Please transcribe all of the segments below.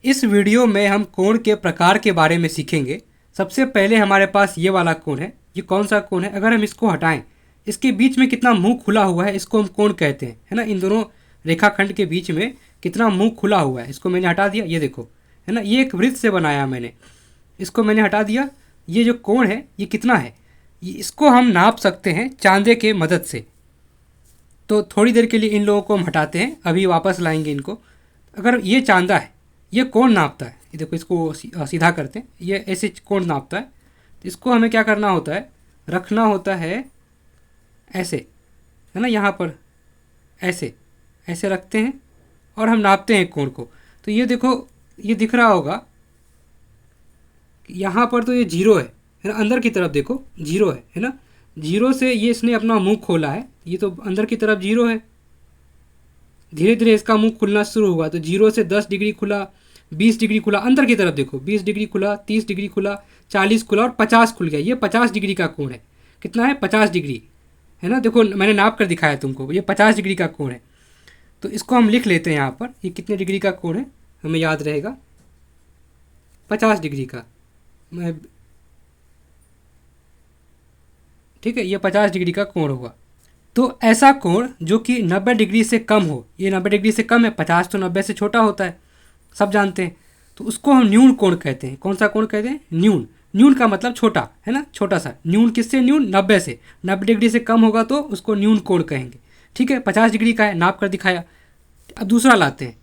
इस वीडियो में हम कोण के प्रकार के बारे में सीखेंगे। सबसे पहले हमारे पास ये वाला कोण है। ये कौन सा कोण है? अगर हम इसको हटाएं, इसके बीच में कितना मुंह खुला हुआ है, इसको हम कोण कहते हैं, है ना। इन दोनों रेखाखंड के बीच में कितना मुंह खुला हुआ है, इसको मैंने हटा दिया। ये देखो, है ना, ये एक वृत्त से बनाया मैंने, इसको मैंने हटा दिया। ये जो कोण है ये कितना है, इसको हम नाप सकते हैं चांदे के मदद से। तो थोड़ी देर के लिए इन लोगों को हम हटाते हैं, अभी वापस लाएंगे इनको। अगर ये चांदा है, ये कोण नापता है। ये देखो, इसको सीधा करते हैं, ये ऐसे कोण नापता है। तो इसको हमें क्या करना होता है, रखना होता है ऐसे, है ना, यहाँ पर ऐसे ऐसे रखते हैं और हम नापते हैं कोण को। तो ये देखो, ये दिख रहा होगा, यहाँ पर तो ये जीरो है ना। अंदर की तरफ देखो जीरो है ना। जीरो से ये इसने अपना मुंह खोला है, ये तो अंदर की तरफ जीरो है। धीरे धीरे इसका मुंह खुलना शुरू हुआ, तो जीरो से 10 डिग्री खुला, 20 डिग्री खुला। अंदर की तरफ देखो, 20 डिग्री खुला, 30 डिग्री खुला, 40 खुला और 50 खुल गया। ये 50 डिग्री का कोण है। कितना है? 50 डिग्री, है ना। देखो, मैंने नाप कर दिखाया तुमको, ये 50 डिग्री का कोण है। तो इसको हम लिख लेते हैं यहाँ पर, ये कितने डिग्री का कोण है हमें याद रहेगा, 50 डिग्री का। मैं ठीक है, ये 50 डिग्री का कोण हुआ। तो ऐसा कोण जो कि 90 डिग्री से कम हो, ये 90 डिग्री से कम है, 50 तो 90 से छोटा होता है, सब जानते हैं। तो उसको हम न्यून कोण कहते हैं। कौन सा कोण कहते हैं? न्यून। न्यून का मतलब छोटा, है ना, छोटा सा। न्यून किससे? न्यून 90 से। 90 डिग्री से कम होगा तो उसको न्यून कोण कहेंगे। ठीक है, 50 डिग्री का है, नाप कर दिखाया। अब दूसरा लाते हैं।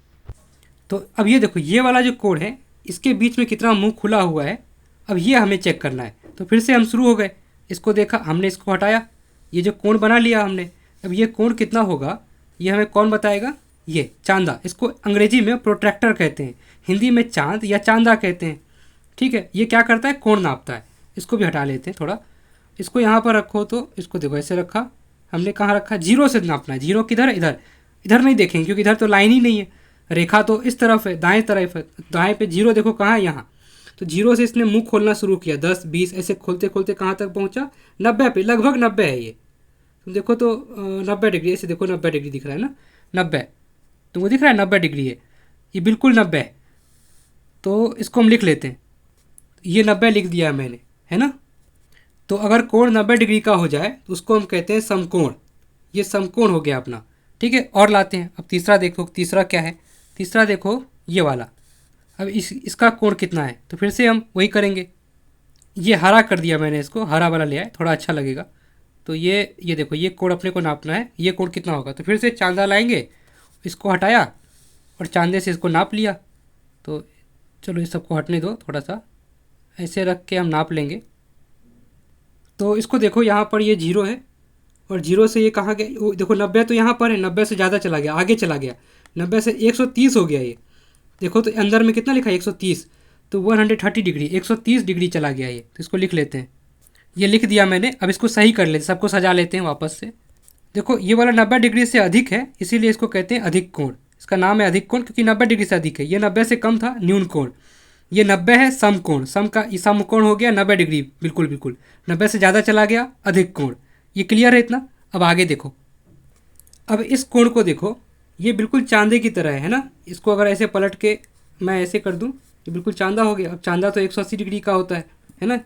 तो अब ये देखो, ये वाला जो कोण है, इसके बीच में कितना मुंह खुला हुआ है, अब ये हमें चेक करना है। तो फिर से हम शुरू हो गए, इसको देखा हमने, इसको हटाया, ये जो कोण बना लिया हमने। अब ये कोण कितना होगा, ये हमें कौन बताएगा? ये चांदा। इसको अंग्रेजी में प्रोट्रैक्टर कहते हैं, हिंदी में चांद या चांदा कहते हैं। ठीक है, ये क्या करता है? कोण नापता है। इसको भी हटा लेते हैं थोड़ा। इसको यहाँ पर रखो, तो इसको देखो ऐसे रखा हमने। कहाँ रखा? जीरो से नापना है। जीरो किधर? इधर। इधर नहीं देखेंगे क्योंकि इधर तो लाइन ही नहीं है, रेखा तो इस तरफ है, दाएं तरफ है। दाएं पे जीरो देखो कहाँ है, यहाँ। तो जीरो से इसने मुंह खोलना शुरू किया, 10 20 ऐसे खोलते खोलते कहाँ तक पहुँचा? 90 पे, लगभग 90 है ये। तुम देखो तो 90 डिग्री, ऐसे देखो 90 डिग्री दिख रहा है ना, 90 तुमको दिख रहा है, 90 डिग्री है, ये बिल्कुल 90 है। तो इसको हम लिख लेते हैं, ये 90 लिख दिया मैंने, है ना। तो अगर कोण 90 डिग्री का हो जाए तो उसको हम कहते हैं समकोण। ये समकोण हो गया अपना। ठीक है, और लाते हैं। अब तीसरा देखो, तीसरा क्या है? तीसरा देखो ये वाला। अब इसका कोण कितना है? तो फिर से हम वही करेंगे, ये हरा कर दिया मैंने, इसको हरा वाला लिया है, थोड़ा अच्छा लगेगा। तो ये देखो, ये कोण अपने को नापना है, ये कोण कितना होगा। तो फिर से चांदा लाएंगे, इसको हटाया और चांदे से इसको नाप लिया। तो चलो इस सबको हटने दो, थोड़ा सा ऐसे रख के हम नाप लेंगे। तो इसको देखो, यहाँ पर ये जीरो है और जीरो से ये कहाँ गया? वो देखो 90 तो यहाँ पर है, 90 से ज़्यादा चला गया, आगे चला गया, 90 से 130 हो गया ये। देखो तो अंदर में कितना लिखा है? 130। तो 130 डिग्री, 130 डिग्री चला गया ये। तो इसको लिख लेते हैं, ये लिख दिया मैंने। अब इसको सही कर लेते, सबको सजा लेते हैं वापस से। देखो, ये वाला 90 डिग्री से अधिक है, इसीलिए इसको कहते हैं अधिक कोण। इसका नाम है अधिक कोण क्योंकि 90 डिग्री से अधिक है। ये 90 से कम था, न्यून कोण। ये 90 है, समकोण। सम का ये समकोण हो गया 90 डिग्री, बिल्कुल बिल्कुल। 90 से ज़्यादा चला गया, अधिक कोण। ये क्लियर है इतना? अब आगे देखो, अब इस कोण को देखो, ये बिल्कुल चांदे की तरह है ना। इसको अगर ऐसे पलट के मैं ऐसे कर दूं, ये बिल्कुल चांदा हो गया। अब चांदा तो 180 डिग्री का होता है ना।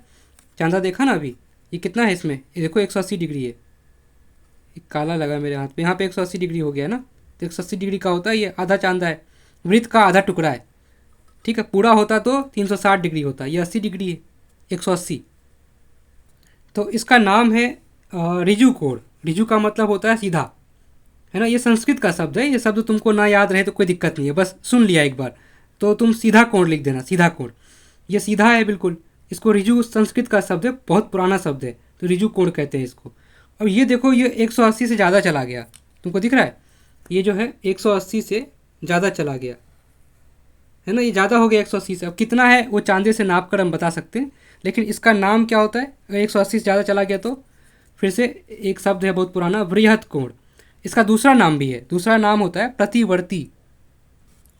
चांदा देखा ना अभी, ये कितना है इसमें? ये देखो 180 डिग्री है। ये काला लगा मेरे हाथ पे, यहाँ पे 180 डिग्री हो गया ना। तो 180 डिग्री का होता है, ये आधा चांदा है, वृत्त का आधा टुकड़ा है। ठीक है, पूरा होता तो 360 डिग्री होता, ये 80 डिग्री है, 180। तो इसका नाम है रिजु कोण। रिजु का मतलब होता है सीधा, है ना। ये संस्कृत का शब्द है, ये शब्द तुमको ना याद रहे तो कोई दिक्कत नहीं है, बस सुन लिया एक बार तो तुम सीधा कोण लिख देना, सीधा कोण। ये सीधा है बिल्कुल। इसको रिजु संस्कृत का शब्द है, बहुत पुराना शब्द है, तो रिजु कोण कहते हैं इसको। अब ये देखो, ये 180 से ज़्यादा चला गया, तुमको दिख रहा है? ये जो है 180 से ज़्यादा चला गया, है ना। ये ज़्यादा हो गया 180 से। अब कितना है वो चांदे से नाप कर हम बता सकते हैं, लेकिन इसका नाम क्या होता है? अगर 180 से ज़्यादा चला गया तो फिर से एक शब्द है बहुत पुराना, वृहत कोण। इसका दूसरा नाम भी है, दूसरा नाम होता है प्रतिवर्ती।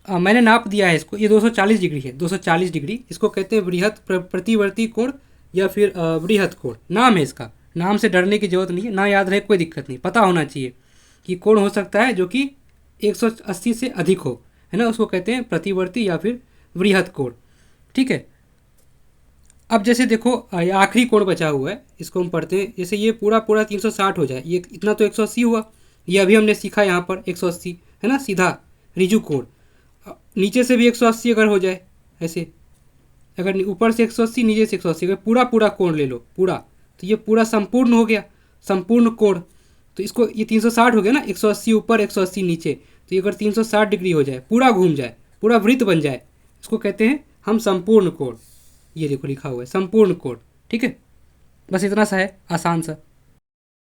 मैंने नाप दिया है इसको, ये 240 डिग्री है, 240 डिग्री। इसको कहते हैं वृहत प्रतिवर्ती कोण या फिर वृहत कोण, नाम है इसका। नाम से डरने की जरूरत नहीं है, ना याद रहे कोई दिक्कत नहीं, पता होना चाहिए कि कोण हो सकता है जो कि 180 से अधिक हो, है ना। उसको कहते हैं प्रतिवर्ती या फिर वृहद कोण। ठीक है, अब जैसे देखो ये आखिरी कोण बचा हुआ है, इसको हम पढ़ते हैं। जैसे ये पूरा पूरा 360 हो जाए, ये इतना तो 180 हुआ, ये अभी हमने सीखा यहाँ पर 180 है ना, सीधा रिजु कोण। नीचे से भी 180 अगर हो जाए ऐसे, अगर ऊपर से 180 नीचे से 180, अगर पूरा पूरा कोण ले लो पूरा, तो ये पूरा संपूर्ण हो गया, संपूर्ण कोण। तो इसको ये 360 हो गया ना, 180 ऊपर 180 नीचे, तो ये अगर 360 डिग्री हो जाए, पूरा घूम जाए, पूरा वृत्त बन जाए, इसको कहते हैं हम संपूर्ण कोण। ये देखो लिखा हुआ है संपूर्ण कोण। ठीक है, बस इतना सा है, आसान सा।